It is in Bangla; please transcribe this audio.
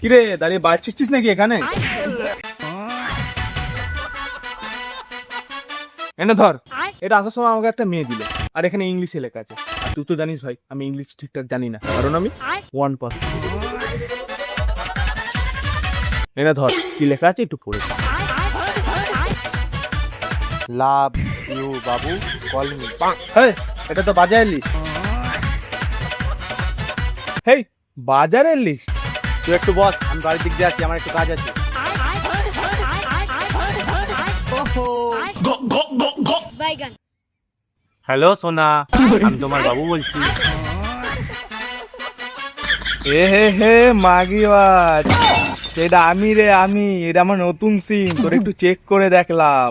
কিরে দাঁড়িয়ে বাড়ছিস নাকি এখানে? এনে ধর, এটা আসার সময় আমাকে একটা মেয়ে দিল, আর এখানে ইংলিশে লেখা আছে। আর তুই তো জানিস ভাই, আমি ইংলিশ ঠিকঠাক জানি না, কারণ আমি 1%। এনে ধর, কি লেখা আছে একটু পড়ে দে। Love you Babu, call me. হেই, এটা তো বাজারের লিস্ট। হেই, বাজারের লিস্ট? তুই একটু বস, আমি বাড়ির দিক দিয়ে আছি, আমার একটু কাজ আছে। হ্যালো সোনা, আমি তোমার বাবু বলছি। এ হে হে মাগিবাজ, এটা আমি রে, আমি। এটা আমার নতুন সিম, তোর একটু চেক করে দেখলাম।